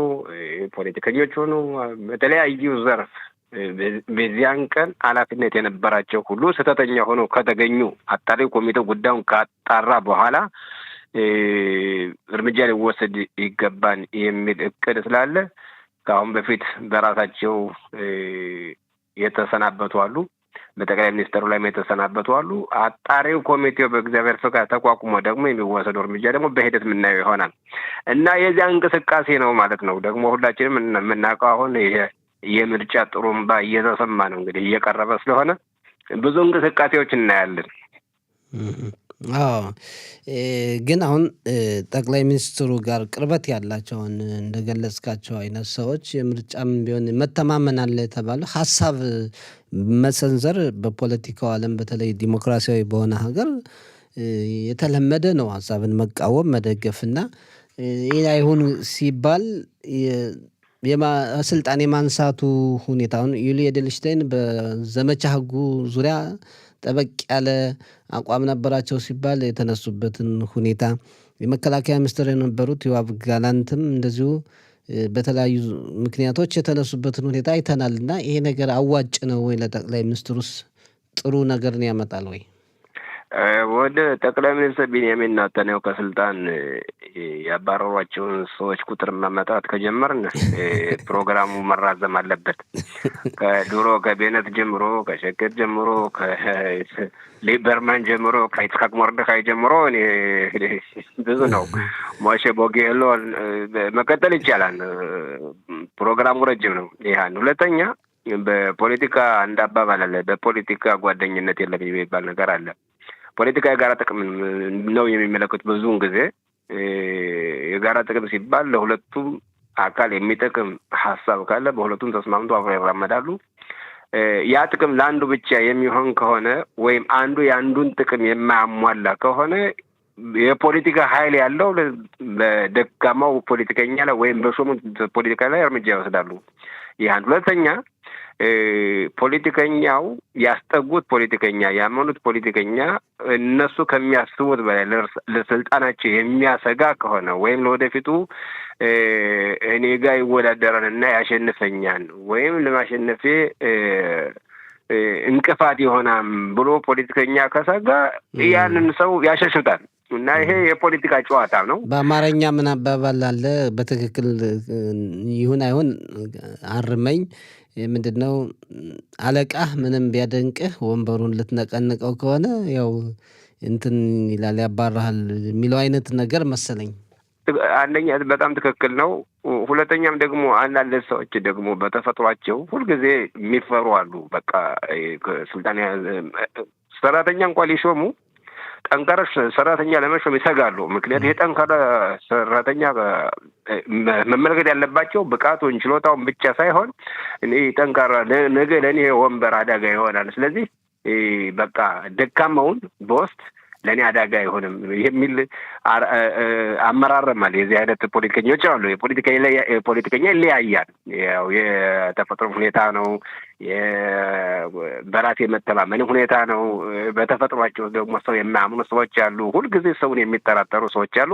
ፖለቲከኞች ሆኑ በተለያዩ ዘርፍ በዚያን ቀን ኃላፊነት የነበራቸው ሁሉ ስህተተኛ ሆነው ከተገኙ አጣሪ ኮሚቴው ጉዳዩን ካጣራ በኋላ እርምጃ ሊወሰድ ይገባል የሚል እቅድ ስላለ ከአሁን በፊት በራሳቸው የተሰናበቱ አሉ። በጠቅላይ ሚኒስትሩ ላይ የተሰናበቱ አሉ። አጣሪው ኮሚቴው በእግዚአብሔር ፈቃድ ተቋቁሞ ደግሞ የሚወሰደው እርምጃ ደግሞ በሂደት የምናየው ይሆናል እና የዚያ እንቅስቃሴ ነው ማለት ነው። ደግሞ ሁላችንም የምናውቀው አሁን የምርጫ ጥሩምባ እየተሰማ ነው እንግዲህ እየቀረበ ስለሆነ ብዙ እንቅስቃሴዎች እናያለን። አዎ ግን አሁን ጠቅላይ ሚኒስትሩ ጋር ቅርበት ያላቸውን እንደገለጽካቸው አይነት ሰዎች የምርጫም ቢሆን መተማመን አለ የተባለ ሀሳብ መሰንዘር በፖለቲካው ዓለም በተለይ ዲሞክራሲያዊ በሆነ ሀገር የተለመደ ነው። ሀሳብን መቃወም መደገፍና ይህ አይሁን ሲባል ስልጣን የማንሳቱ ሁኔታውን ዩሊ ኤድልሽታይን በዘመቻ ህጉ ዙሪያ ጠበቅ ያለ አቋም ነበራቸው ሲባል የተነሱበትን ሁኔታ የመከላከያ ሚኒስትር የነበሩት ዮአቭ ጋላንትም እንደዚሁ በተለያዩ ምክንያቶች የተነሱበትን ሁኔታ አይተናል። እና ይሄ ነገር አዋጭ ነው ወይ? ለጠቅላይ ሚኒስትሩስ ጥሩ ነገርን ያመጣል ወይ? ወደ ጠቅላይ ሚኒስትር ቢንያሚን ኔታንያሁ ከስልጣን ያባረሯቸውን ሰዎች ቁጥር መመጣት ከጀመርን ፕሮግራሙ መራዘም አለበት። ከድሮ ከቤነት ጀምሮ፣ ከሸከት ጀምሮ፣ ከሊበርማን ጀምሮ፣ ከይስሐቅ ሞርደካይ ጀምሮ ብዙ ነው። ሞሼ ቦጌሎን መቀጠል ይቻላል። ፕሮግራሙ ረጅም ነው። ይህን ሁለተኛ በፖለቲካ አንድ አባባል አለ። በፖለቲካ ጓደኝነት የለም የሚባል ነገር አለ። ፖለቲካ የጋራ ጥቅም ነው የሚመለከት። ብዙውን ጊዜ የጋራ ጥቅም ሲባል ለሁለቱም አካል የሚጠቅም ሀሳብ ካለ በሁለቱም ተስማምቶ አብረው ይራመዳሉ። ያ ጥቅም ለአንዱ ብቻ የሚሆን ከሆነ ወይም አንዱ የአንዱን ጥቅም የማያሟላ ከሆነ የፖለቲካ ኃይል ያለው በደካማው ፖለቲከኛ ላይ ወይም በሾሙት ፖለቲካ ላይ እርምጃ ይወስዳሉ። ይህን ሁለተኛ ፖለቲከኛው ያስጠጉት ፖለቲከኛ ያመኑት ፖለቲከኛ እነሱ ከሚያስቡት በላይ ለስልጣናቸው የሚያሰጋ ከሆነ ወይም ለወደፊቱ እኔ ጋር ይወዳደራልና ያሸንፈኛል ወይም ለማሸነፌ እንቅፋት ይሆናል ብሎ ፖለቲከኛ ከሰጋ ያንን ሰው ያሸሽታል። እና ይሄ የፖለቲካ ጨዋታ ነው። በአማርኛ ምን አባባል አለ? በትክክል ይሁን አይሁን አርመኝ። ምንድነው አለቃህ ምንም ቢያደንቅህ ወንበሩን ልትነቀንቀው ከሆነ ያው እንትን ይላል ያባርሃል የሚለው አይነት ነገር መሰለኝ። አንደኛ በጣም ትክክል ነው። ሁለተኛም ደግሞ አንዳንድ ሰዎች ደግሞ በተፈጥሯቸው ሁልጊዜ የሚፈሩ አሉ። በቃ ስልጣን ሰራተኛ እንኳን ሊሾሙ ጠንካራ ሰራተኛ ለመሾም ይሰጋሉ። ምክንያት ይሄ ጠንካራ ሰራተኛ መመልከት ያለባቸው ብቃቱን ችሎታውን ብቻ ሳይሆን እኔ ጠንካራ ነገ ለእኔ ወንበር አደጋ ይሆናል፣ ስለዚህ በቃ ደካማውን በውስጥ ለእኔ አደጋ አይሆንም የሚል አመራረም አለ። የዚህ አይነት ፖለቲከኞች አሉ። ፖለቲከኛ ይለያያል። ያው የተፈጥሮ ሁኔታ ነው። በራስ የመተማመን ሁኔታ ነው። በተፈጥሯቸው ደግሞ ሰው የማያምኑ ሰዎች አሉ። ሁልጊዜ ሰውን የሚጠራጠሩ ሰዎች አሉ።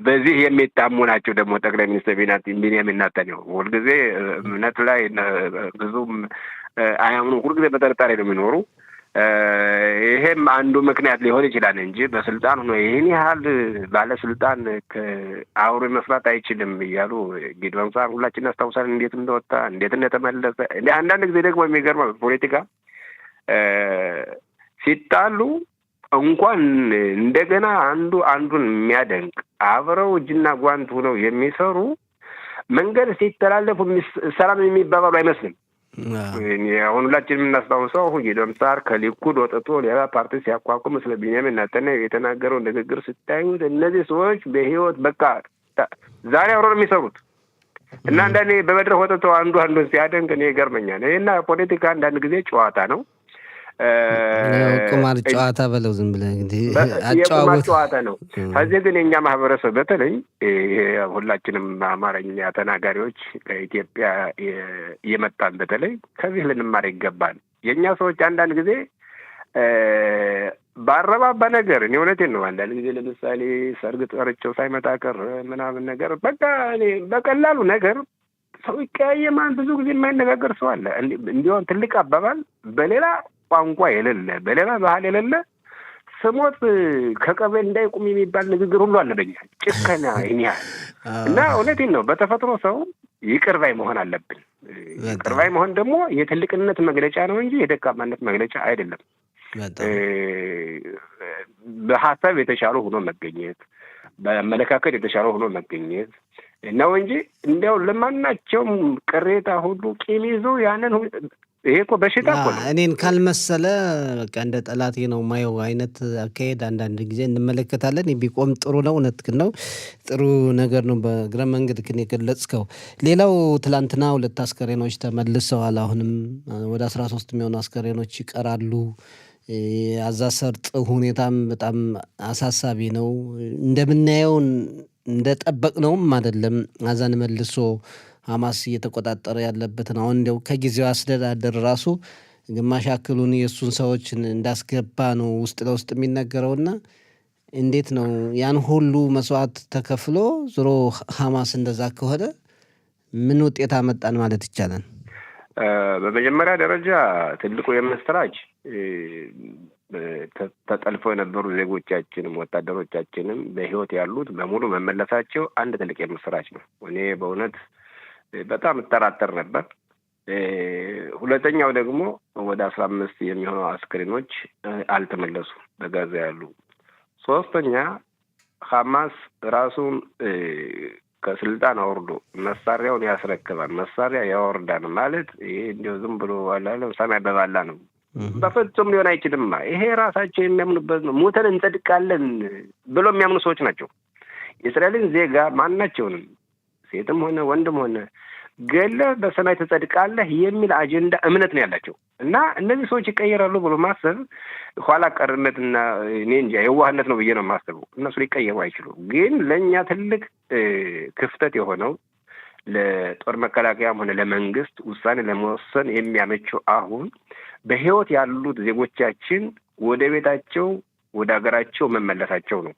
በዚህ የሚታሙ ናቸው ደግሞ ጠቅላይ ሚኒስትር ቢንያሚን ኔታንያሁ ሁልጊዜ እምነት ላይ ብዙም አያምኑ። ሁልጊዜ በጥርጣሬ ነው የሚኖሩ። ይሄም አንዱ ምክንያት ሊሆን ይችላል እንጂ በስልጣን ሆኖ ይህን ያህል ባለስልጣን አብሮ መስራት አይችልም እያሉ ጊዶን ሳር ሁላችን እናስታውሳለን። እንዴት እንደወጣ እንዴት እንደተመለሰ። አንዳንድ ጊዜ ደግሞ የሚገርመው ፖለቲካ ሲጣሉ እንኳን እንደገና አንዱ አንዱን የሚያደንቅ አብረው እጅና ጓንት ሆነው የሚሰሩ መንገድ ሲተላለፉ ሰላም የሚባባሉ አይመስልም። አሁን ሁላችንም የምናስታውሰው ጊዶን ሳር ከሊኩድ ወጥቶ ሌላ ፓርቲ ሲያቋቁም ስለ ቢንያሚን ኔታንያሁ የተናገረው ንግግር ስታዩት እነዚህ ሰዎች በህይወት በቃ ዛሬ አብረው ነው የሚሰሩት እና አንዳንዴ በመድረክ ወጥተው አንዱ አንዱን ሲያደንቅ እኔ ይገርመኛል። ይሄና ፖለቲካ አንዳንድ ጊዜ ጨዋታ ነው። ቁማር ጨዋታ በለው ዝም ብለህ እንግዲህ የቁማር ጨዋታ ነው። ከዚህ ግን የኛ ማህበረሰብ በተለይ ሁላችንም አማርኛ ተናጋሪዎች ከኢትዮጵያ የመጣን በተለይ ከዚህ ልንማር ይገባል። የኛ ሰዎች አንዳንድ ጊዜ ባረባባ ነገር እኔ እውነቴን ነው። አንዳንድ ጊዜ ለምሳሌ ሰርግ ጠርቼው ሳይመጣ ቀር ምናምን ነገር በቃ እኔ በቀላሉ ነገር ሰው ይቀያየማል። ብዙ ጊዜ የማይነጋገር ሰው አለ። እንዲሆን ትልቅ አባባል በሌላ ቋንቋ የሌለ በሌላ ባህል የሌለ ስሞት ከቀበሌ እንዳይቁም የሚባል ንግግር ሁሉ አለ በኛ ጭከና ይሄን ያህል እና እውነቴን ነው። በተፈጥሮ ሰው ይቅር ባይ መሆን አለብን። ይቅር ባይ መሆን ደግሞ የትልቅነት መግለጫ ነው እንጂ የደካማነት መግለጫ አይደለም። በሀሳብ የተሻለ ሆኖ መገኘት፣ በአመለካከት የተሻለ ሆኖ መገኘት ነው እንጂ እንዲያው ለማናቸውም ቅሬታ ሁሉ ቂም ይዞ ያንን ይሄ እኮ በሽታ እኮ ነው። እኔን ካልመሰለ በቃ እንደ ጠላቴ ነው ማየው አይነት አካሄድ አንዳንድ ጊዜ እንመለከታለን። ቢቆም ጥሩ ነው። እውነትህን ነው። ጥሩ ነገር ነው በእግረ መንገድህን የገለጽከው። ሌላው ትላንትና 2 አስከሬኖች ተመልሰዋል። አሁንም ወደ 13 የሚሆኑ አስከሬኖች ይቀራሉ። የጋዛ ሰርጥ ሁኔታም በጣም አሳሳቢ ነው። እንደምናየው እንደጠበቅነውም አይደለም። ጋዛን መልሶ ሐማስ እየተቆጣጠረ ያለበትን አሁን እንዲያው ከጊዜው አስተዳደር ራሱ ግማሽ ያክሉን የእሱን ሰዎች እንዳስገባ ነው ውስጥ ለውስጥ የሚነገረውና እንዴት ነው ያን ሁሉ መስዋዕት ተከፍሎ ዞሮ ሐማስ እንደዛ ከሆነ ምን ውጤት አመጣን ማለት ይቻላል? በመጀመሪያ ደረጃ ትልቁ የምስራች ተጠልፈው የነበሩ ዜጎቻችንም ወታደሮቻችንም በሕይወት ያሉት በሙሉ መመለሳቸው አንድ ትልቅ የምስራች ነው። እኔ በእውነት በጣም እጠራጠር ነበር። ሁለተኛው ደግሞ ወደ 15 የሚሆኑ አስክሬኖች አልተመለሱም በጋዛ ያሉ። ሶስተኛ ሐማስ ራሱን ከስልጣን አውርዶ መሳሪያውን ያስረክባል፣ መሳሪያ ያወርዳል ማለት ይሄ እንዲያው ዝም ብሎ አላለም ሰማይ በባላ ነው። በፍጹም ሊሆን አይችልም። ይሄ ራሳቸው የሚያምኑበት ነው። ሞተን እንጸድቃለን ብሎ የሚያምኑ ሰዎች ናቸው። የእስራኤልን ዜጋ ማናቸውንም ሴትም ሆነ ወንድም ሆነ ገለህ በሰማይ ትጸድቃለህ የሚል አጀንዳ እምነት ነው ያላቸው እና እነዚህ ሰዎች ይቀየራሉ ብሎ ማሰብ ኋላ ቀርነትና እኔ እንጃ የዋህነት ነው ብዬ ነው የማስበው። እነሱ ሊቀየሩ አይችሉም። ግን ለእኛ ትልቅ ክፍተት የሆነው ለጦር መከላከያም ሆነ ለመንግስት ውሳኔ ለመወሰን የሚያመቸው አሁን በሕይወት ያሉት ዜጎቻችን ወደ ቤታቸው ወደ ሀገራቸው መመለሳቸው ነው።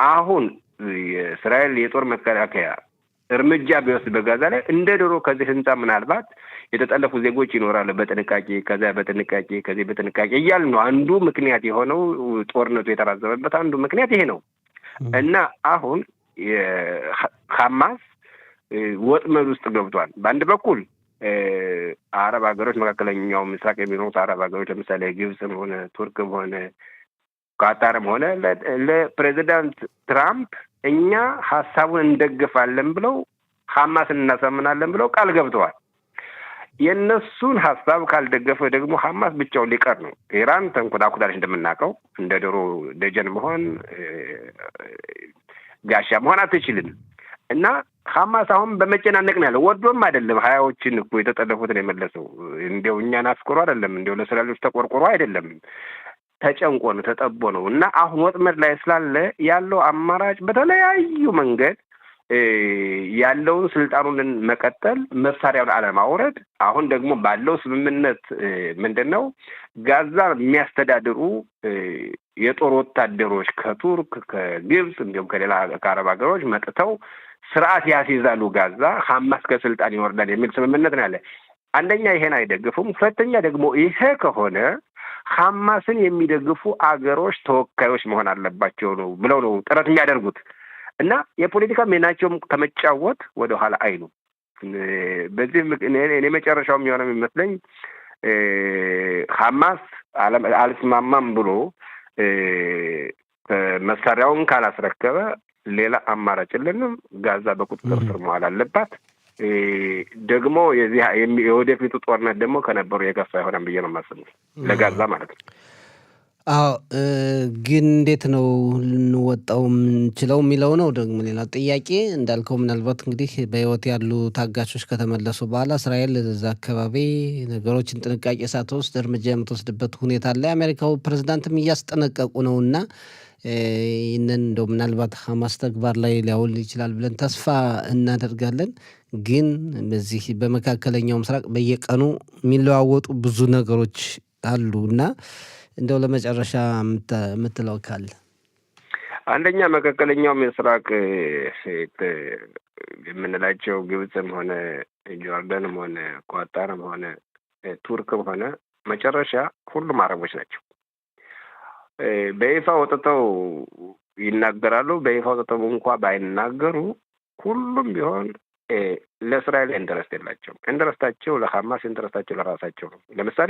አሁን የእስራኤል የጦር መከላከያ እርምጃ ቢወስድ በጋዛ ላይ እንደ ድሮ ከዚህ ህንጻ ምናልባት የተጠለፉ ዜጎች ይኖራሉ። በጥንቃቄ ከዚያ በጥንቃቄ ከዚህ በጥንቃቄ እያል ነው። አንዱ ምክንያት የሆነው ጦርነቱ የተራዘመበት አንዱ ምክንያት ይሄ ነው እና አሁን ሐማስ ወጥመድ ውስጥ ገብቷል። በአንድ በኩል አረብ ሀገሮች፣ መካከለኛው ምስራቅ የሚኖሩት አረብ ሀገሮች ለምሳሌ ግብፅም ሆነ ቱርክም ሆነ ቃጣርም ሆነ ለፕሬዚዳንት ትራምፕ እኛ ሀሳቡን እንደግፋለን ብለው ሐማስን እናሳምናለን ብለው ቃል ገብተዋል። የእነሱን ሀሳብ ካልደገፈ ደግሞ ሐማስ ብቻውን ሊቀር ነው። ኢራን ተንኮታኩታለች እንደምናውቀው። እንደ ድሮ ደጀን መሆን ጋሻ መሆን አትችልም እና ሐማስ አሁን በመጨናነቅ ነው ያለው። ወዶም አይደለም ሀያዎችን እኮ የተጠለፉትን የመለሰው። እንዲያው እኛን አፍቅሮ አይደለም፣ እንዲያው ለእስራኤሎች ተቆርቆሮ አይደለም፣ ተጨንቆ ነው ተጠቦ ነው እና አሁን ወጥመድ ላይ ስላለ ያለው አማራጭ በተለያዩ መንገድ ያለውን ስልጣኑን መቀጠል፣ መሳሪያውን አለማውረድ። አሁን ደግሞ ባለው ስምምነት ምንድን ነው ጋዛ የሚያስተዳድሩ የጦር ወታደሮች ከቱርክ ከግብፅ እንዲሁም ከሌላ ከአረብ ሀገሮች መጥተው ስርዓት ያስይዛሉ። ጋዛ ሐማስ ከስልጣን ይወርዳል የሚል ስምምነት ነው ያለ። አንደኛ ይሄን አይደግፉም። ሁለተኛ ደግሞ ይሄ ከሆነ ሐማስን የሚደግፉ አገሮች ተወካዮች መሆን አለባቸው ነው ብለው ነው ጥረት የሚያደርጉት እና የፖለቲካ ሚናቸውም ከመጫወት ወደ ኋላ አይሉ። በዚህ እኔ መጨረሻው የሚሆነው የሚመስለኝ ሐማስ አልስማማም ብሎ መሳሪያውን ካላስረከበ ሌላ አማራጭ የለንም። ጋዛ በቁጥጥር ስር መዋል አለባት። ደግሞ የወደፊቱ ጦርነት ደግሞ ከነበሩ የከፋ ይሆናል ብዬ ነው የማስበው ለጋዛ ማለት ነው። አዎ ግን እንዴት ነው ልንወጣው የምንችለው የሚለው ነው ደግሞ ሌላ ጥያቄ። እንዳልከው ምናልባት እንግዲህ በሕይወት ያሉ ታጋቾች ከተመለሱ በኋላ እስራኤል እዛ አካባቢ ነገሮችን ጥንቃቄ ሳትወስድ እርምጃ የምትወስድበት ሁኔታ አለ። የአሜሪካው ፕሬዝዳንትም እያስጠነቀቁ ነው እና ይህንን እንደው ምናልባት ሐማስ ተግባር ላይ ሊያውል ይችላል ብለን ተስፋ እናደርጋለን። ግን በዚህ በመካከለኛው ምስራቅ በየቀኑ የሚለዋወጡ ብዙ ነገሮች አሉ እና እንደው ለመጨረሻ የምትለው ካለ? አንደኛ መካከለኛው ምስራቅ የምንላቸው ግብፅም ሆነ ጆርዳንም ሆነ ኳታርም ሆነ ቱርክም ሆነ መጨረሻ ሁሉም አረቦች ናቸው። በይፋ ወጥተው ይናገራሉ። በይፋ ወጥተው እንኳ ባይናገሩ ሁሉም ቢሆን ለእስራኤል ኢንተረስት የላቸው። ኢንተረስታቸው ለሐማስ፣ ኢንተረስታቸው ለራሳቸው ነው። ለምሳሌ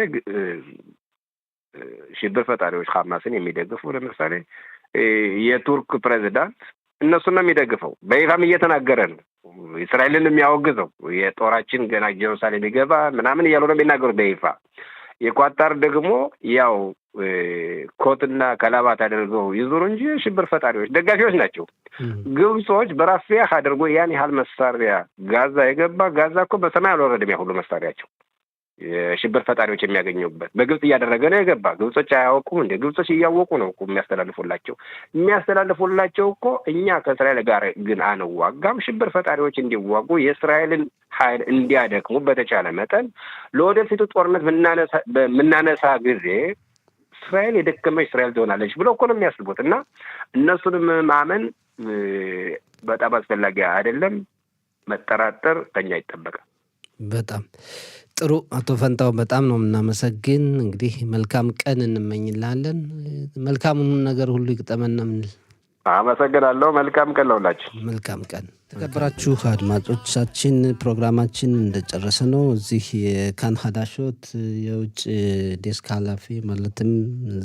ሽብር ፈጣሪዎች ሐማስን የሚደግፉ ለምሳሌ የቱርክ ፕሬዚዳንት እነሱን ነው የሚደግፈው። በይፋም እየተናገረ ነው። እስራኤልን የሚያወግዘው የጦራችን ገና ጀሩሳሌም ይገባ ምናምን እያሉ ነው የሚናገሩት በይፋ። የኳታር ደግሞ ያው ኮትና ከላባት አድርገው ይዙሩ እንጂ ሽብር ፈጣሪዎች ደጋፊዎች ናቸው። ግብጾች በራፊያህ አድርጎ ያን ያህል መሳሪያ ጋዛ የገባ ጋዛ እኮ በሰማይ አልወረድም። ያ ሁሉ መሳሪያቸው የሽብር ፈጣሪዎች የሚያገኙበት በግብጽ እያደረገ ነው የገባ። ግብጾች አያውቁም እንዴ? ግብጾች እያወቁ ነው እኮ የሚያስተላልፉላቸው እኮ እኛ ከእስራኤል ጋር ግን አንዋጋም፣ ሽብር ፈጣሪዎች እንዲዋጉ የእስራኤልን ኃይል እንዲያደክሙ በተቻለ መጠን ለወደፊቱ ጦርነት በምናነሳ ጊዜ እስራኤል የደከመች እስራኤል ትሆናለች ብለው እኮ ነው የሚያስቡት። እና እነሱንም ማመን በጣም አስፈላጊ አይደለም። መጠራጠር ከኛ ይጠበቃል። በጣም ጥሩ አቶ ፈንታው በጣም ነው የምናመሰግን። እንግዲህ መልካም ቀን እንመኝላለን። መልካሙን ነገር ሁሉ ይግጠመን ነው የምንል። አመሰግናለሁ። መልካም ቀን ለሁላችሁ። መልካም ቀን። ተከበራችሁ አድማጮቻችን ፕሮግራማችን እንደጨረሰ ነው። እዚህ የካን ሀዳሾት የውጭ ዴስክ ኃላፊ ማለትም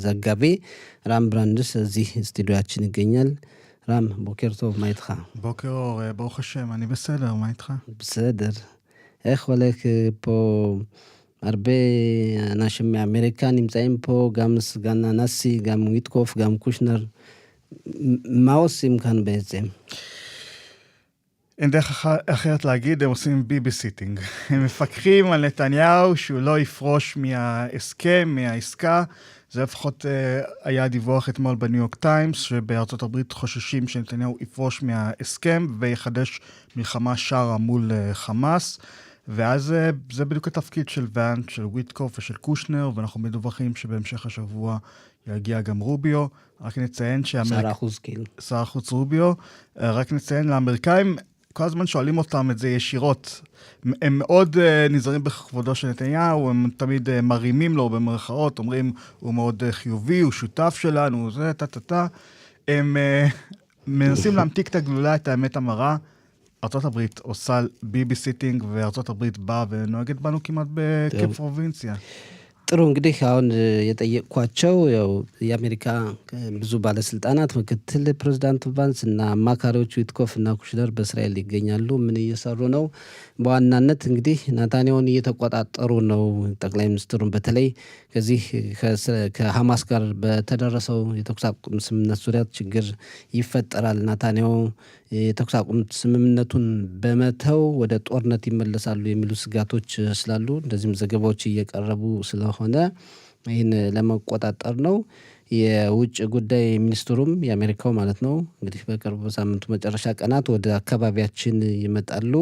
ዘጋቢ ራም ብራንድስ እዚህ ስቱዲዮችን ይገኛል። ራም ቦኬር טוב, מה איתך? בוקר אור, ברוך השם, אני בסדר, מה איתך? בסדר. איך הולך פה? הרבה אנשים מאמריקה נמצאים פה, גם סגן הנשיא, גם ויטקוף, גם קושנר. מה עושים כאן בעצם? אין דרך אחרת להגיד, הם עושים ביבי-סיטינג. הם מפקחים על נתניהו שהוא לא יפרוש מההסכם, מהעסקה. זה לפחות היה דיווח אתמול בניו יורק טיימס, שבארצות הברית חוששים שנתניהו יפרוש מההסכם ויחדש מלחמה שרה מול חמאס. ואז זה בדיוק התפקיד של ואנט, של ויטקוף ושל קושנר, ואנחנו מדווחים שבהמשך השבוע יגיע גם רוביו. רק נציין שר החוץ רוביו, רק נציין לאמריקאים, כל הזמן שואלים אותם את זה ישירות. הם מאוד נזהרים בכבודו של נתניהו, הם תמיד מרימים לו במרכאות, אומרים הוא מאוד חיובי, הוא שותף שלנו, זה טה. הם מנסים להמתיק את הגלולה, את האמת המרה. ארצות הברית עושה ביבי-סיטינג, וארצות הברית באה ונוהגת בנו כמעט כפרובינציה. ጥሩ እንግዲህ አሁን የጠየቅኳቸው ያው የአሜሪካ ብዙ ባለስልጣናት ምክትል ፕሬዝዳንት ቫንስ እና አማካሪዎቹ ዊትኮፍ እና ኩሽነር በእስራኤል ይገኛሉ። ምን እየሰሩ ነው? በዋናነት እንግዲህ ናታንያሁን እየተቆጣጠሩ ነው። ጠቅላይ ሚኒስትሩን በተለይ ከዚህ ከሐማስ ጋር በተደረሰው የተኩስ አቁም ስምምነት ዙሪያ ችግር ይፈጠራል፣ ናታንያሁ የተኩስ አቁም ስምምነቱን በመተው ወደ ጦርነት ይመለሳሉ የሚሉ ስጋቶች ስላሉ እንደዚህም ዘገባዎች እየቀረቡ ስለሆነ ይህን ለመቆጣጠር ነው። የውጭ ጉዳይ ሚኒስትሩም የአሜሪካው ማለት ነው እንግዲህ በቅርቡ ሳምንቱ መጨረሻ ቀናት ወደ አካባቢያችን ይመጣሉ።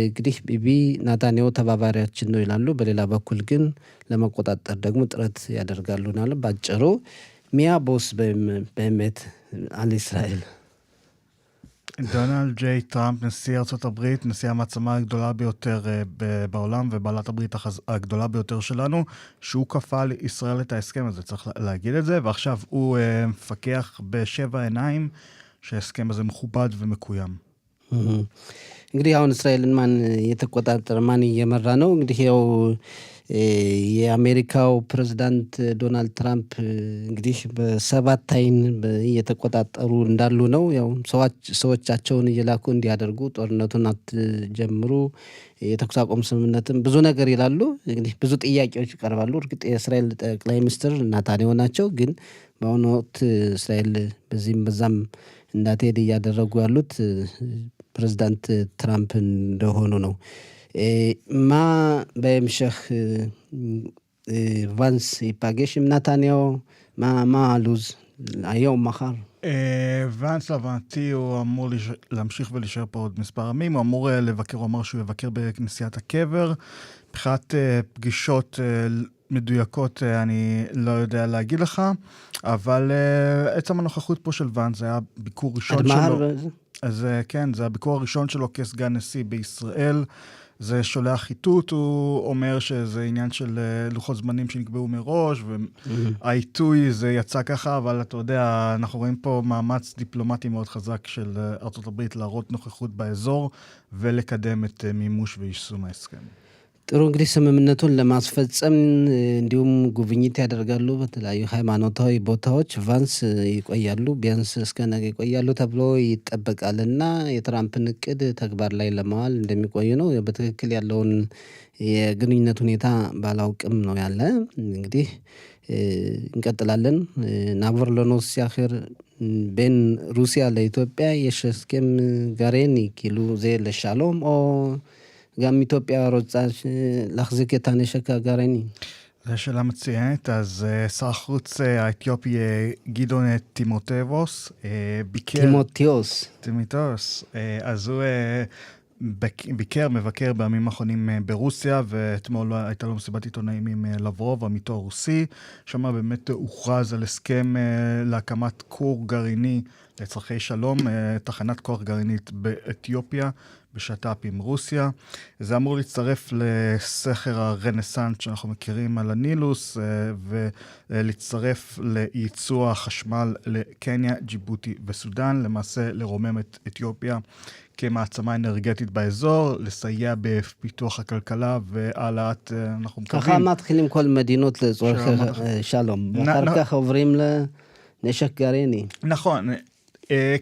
እንግዲህ ቢቢ ናታንያሁ ተባባሪያችን ነው ይላሉ። በሌላ በኩል ግን ለመቆጣጠር ደግሞ ጥረት ያደርጋሉ ናለ። ባጭሩ ሚያ ቦስ באמת על ישראל. דונלד ג'יי טראמפ, נשיא ארצות הברית, נשיא המעצמה הגדולה ביותר בעולם ובעלת הברית הגדולה ביותר שלנו, שהוא כפה לישראל את ההסכם הזה, צריך להגיד את זה, ועכשיו הוא מפקח בשבע עיניים שההסכם הזה מכובד ומקוים. እንግዲህ አሁን እስራኤልን ማን የተቆጣጠረ ማን እየመራ ነው? እንግዲህ ያው የአሜሪካው ፕሬዝዳንት ዶናልድ ትራምፕ እንግዲህ በሰባት አይን እየተቆጣጠሩ እንዳሉ ነው። ያው ሰዎቻቸውን እየላኩ እንዲያደርጉ ጦርነቱን አትጀምሩ፣ የተኩስ አቁም ስምምነትም ብዙ ነገር ይላሉ። እንግዲህ ብዙ ጥያቄዎች ይቀርባሉ። እርግጥ የእስራኤል ጠቅላይ ሚኒስትር ናታንያሁ ናቸው። ግን በአሁኑ ወቅት እስራኤል በዚህም በዛም እንዳትሄድ እያደረጉ ያሉት ፕሬዝዳንት ትራምፕ እንደሆኑ ነው። מה בהמשך ונס ייפגש עם נתניהו? מה הלוז? היום, מחר? ונס להבנתי הוא אמור להמשיך ולהישאר פה עוד מספר ימים. הוא אמור לבקר, הוא אמר שהוא יבקר בכנסיית הקבר. מבחינת פגישות מדויקות אני לא יודע להגיד לך, אבל עצם הנוכחות פה של ונס זה היה ביקור ראשון שלו. אז כן, זה הביקור הראשון שלו כסגן נשיא בישראל. זה שולח חיתות, הוא אומר שזה עניין של לוחות זמנים שנקבעו מראש, והעיתוי זה יצא ככה, אבל אתה יודע, אנחנו רואים פה מאמץ דיפלומטי מאוד חזק של ארצות הברית להראות נוכחות באזור, ולקדם את מימוש ויישום ההסכם. ጥሩ እንግዲህ ስምምነቱን ለማስፈጸም እንዲሁም ጉብኝት ያደርጋሉ በተለያዩ ሃይማኖታዊ ቦታዎች ቫንስ ይቆያሉ ቢያንስ እስከ ነገ ይቆያሉ ተብሎ ይጠበቃልና የትራምፕን እቅድ ተግባር ላይ ለማዋል እንደሚቆዩ ነው በትክክል ያለውን የግንኙነት ሁኔታ ባላውቅም ነው ያለ እንግዲህ እንቀጥላለን ናቮርሎኖስ ያኸር בין רוסיה לאתיופיה יש הסכם גרעיני כאילו זה לשלום או גם איתיופיה רוצה להחזיק את הנשק הגרעיני. זו שאלה מצוינת, אז שר החוץ האתיופי גדעון טימותאוס טימותאוס, אז הוא מבקר בימים האחרונים ברוסיה, ואתמול הייתה לו מסיבת עיתונאים עם לברוב, עמיתו הרוסי, שם באמת הוכרז על הסכם להקמת כור גרעיני לצרכי שלום, תחנת כוח גרעינית באתיופיה, בשת"פ עם רוסיה. זה אמור להצטרף לסכר הרנסנס שאנחנו מכירים על הנילוס, ולהצטרף לייצוא החשמל לקניה, ג'יבוטי וסודן, למעשה לרומם את אתיופיה כמעצמה אנרגטית באזור, לסייע בפיתוח הכלכלה והעלאת, אנחנו מקווים. ככה מתחילים כל מדינות לצורך שלום, ואחר כך עוברים לנשק גרעיני. נכון.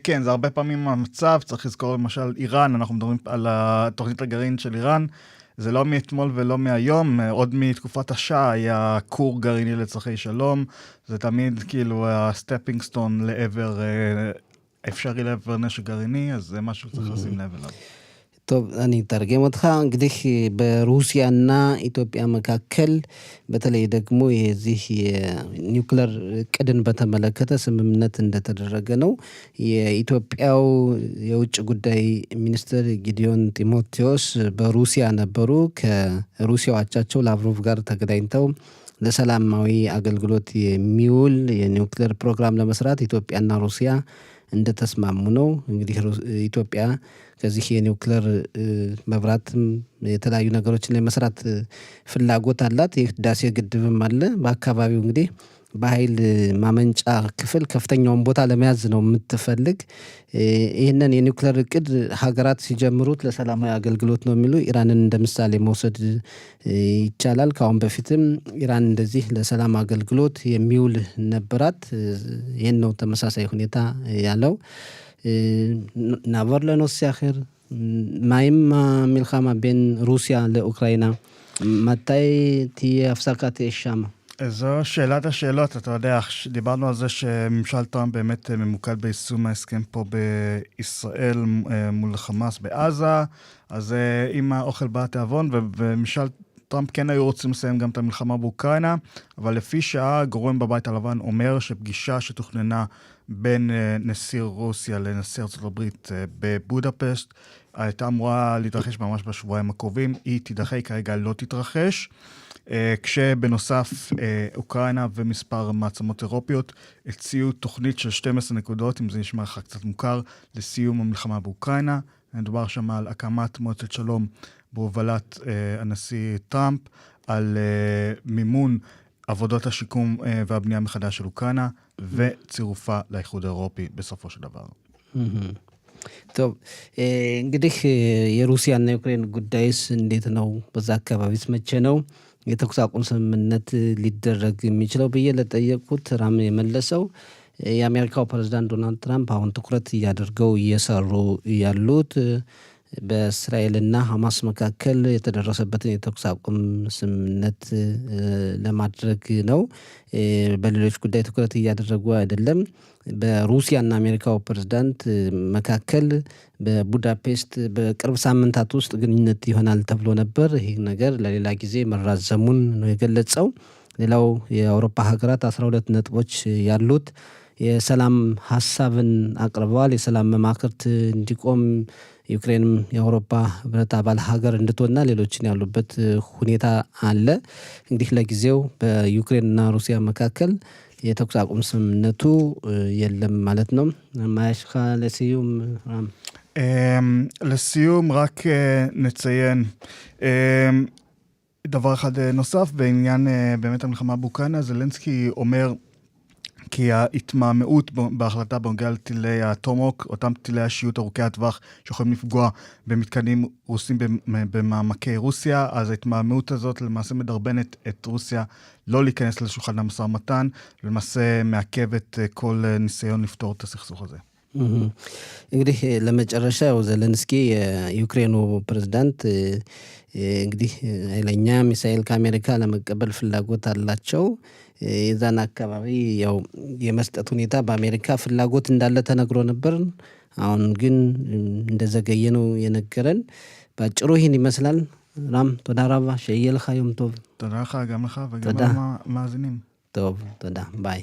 כן, זה הרבה פעמים המצב, צריך לזכור למשל איראן, אנחנו מדברים על התוכנית הגרעין של איראן, זה לא מאתמול ולא מהיום, עוד מתקופת השעה היה כור גרעיני לצרכי שלום, זה תמיד כאילו הסטפינג סטון לעבר, אפשרי לעבר נשק גרעיני, אז זה משהו שצריך לשים לב אליו. טוב, אני אתרגם אותך. እንግዲህ በሩሲያና ኢትዮጵያ መካከል በተለይ ደግሞ የዚህ የኒውክሌር ቅድን በተመለከተ ስምምነት እንደተደረገ ነው። የኢትዮጵያው የውጭ ጉዳይ ሚኒስትር ጊዲዮን ጢሞቴዎስ በሩሲያ ነበሩ። ከሩሲያው አቻቸው ላቭሮቭ ጋር ተገናኝተው ለሰላማዊ አገልግሎት የሚውል የኒውክሌር ፕሮግራም ለመስራት ኢትዮጵያና ሩሲያ እንደተስማሙ ነው። እንግዲህ ኢትዮጵያ ከዚህ የኒውክሌር መብራትም የተለያዩ ነገሮችን ለመስራት ፍላጎት አላት። የህዳሴ ግድብም አለ። በአካባቢው እንግዲህ በኃይል ማመንጫ ክፍል ከፍተኛውን ቦታ ለመያዝ ነው የምትፈልግ። ይህንን የኒውክሌር እቅድ ሀገራት ሲጀምሩት ለሰላማዊ አገልግሎት ነው የሚሉ ኢራንን እንደ ምሳሌ መውሰድ ይቻላል። ከአሁን በፊትም ኢራን እንደዚህ ለሰላም አገልግሎት የሚውል ነበራት። ይህን ነው ተመሳሳይ ሁኔታ ያለው። נעבור לנושא אחר, מה עם המלחמה בין רוסיה לאוקראינה? מתי תהיה הפסקת אש שם? זו שאלת השאלות, אתה יודע, דיברנו על זה שממשל טראמפ באמת ממוקד ביישום ההסכם פה בישראל מול חמאס בעזה, אז עם האוכל בא תיאבון, וממשל טראמפ כן היו רוצים לסיים גם את המלחמה באוקראינה, אבל לפי שעה גורם בבית הלבן אומר שפגישה שתוכננה בין נשיא רוסיה לנשיא ארצות הברית בבודפשט, הייתה אמורה להתרחש ממש בשבועיים הקרובים, היא תידחה, כרגע לא תתרחש, כשבנוסף אוקראינה ומספר מעצמות אירופיות הציעו תוכנית של 12 נקודות, אם זה נשמע לך קצת מוכר, לסיום המלחמה באוקראינה. מדובר שם על הקמת מועצת שלום בהובלת הנשיא טראמפ, על מימון עבודות השיקום והבנייה מחדש של אוקראינה, וצירופה לאיחוד האירופי בסופו של דבר. טוב, እንግዲህ የሩሲያና የዩክሬን ጉዳይስ እንዴት ነው? በዛ አካባቢስ መቼ ነው የተኩስ አቁም ስምምነት ሊደረግ የሚችለው ብዬ ለጠየቁት ራም የመለሰው የአሜሪካው ፕሬዝዳንት ዶናልድ ትራምፕ አሁን ትኩረት እያደረገው እየሰሩ ያሉት በእስራኤልና ሐማስ መካከል የተደረሰበትን የተኩስ አቁም ስምምነት ለማድረግ ነው። በሌሎች ጉዳይ ትኩረት እያደረጉ አይደለም። በሩሲያና አሜሪካው ፕሬዝዳንት መካከል በቡዳፔስት በቅርብ ሳምንታት ውስጥ ግንኙነት ይሆናል ተብሎ ነበር። ይህ ነገር ለሌላ ጊዜ መራዘሙን ነው የገለጸው። ሌላው የአውሮፓ ሀገራት 12 ነጥቦች ያሉት የሰላም ሐሳብን አቅርበዋል። የሰላም መማክርት እንዲቆም ዩክሬንም የአውሮፓ ህብረት አባል ሀገር እንድትሆንና ሌሎችን ያሉበት ሁኔታ አለ። እንግዲህ ለጊዜው በዩክሬንና ሩሲያ መካከል የተኩስ አቁም ስምምነቱ የለም ማለት ነው። ማሽካ ለሲዩም לסיום רק נציין דבר אחד נוסף בעניין באמת המלחמה באוקראינה. זלנסקי אומר כי ההתמהמהות בהחלטה בנוגע לטילי הטומהוק, אותם טילי השיוט ארוכי הטווח שיכולים לפגוע במתקנים רוסים במעמקי רוסיה, אז ההתמהמהות הזאת למעשה מדרבנת את רוסיה לא להיכנס לשולחן המשא ומתן, ולמעשה מעכבת כל ניסיון לפתור את הסכסוך הזה. እንግዲህ ለመጨረሻ ዘለንስኪ የዩክሬኑ ፕሬዝዳንት እንግዲህ ኃይለኛ ሚሳኤል ከአሜሪካ ለመቀበል ፍላጎት አላቸው። የዛን አካባቢ ያው የመስጠት ሁኔታ በአሜሪካ ፍላጎት እንዳለ ተነግሮ ነበር። አሁን ግን እንደዘገየ ነው የነገረን። ባጭሩ ይሄን ይመስላል። ራም ተዳራባ ሸየልኻ ዮም ቶብ תודה לך גם לך וגם למאזינים. טוב, תודה, ביי.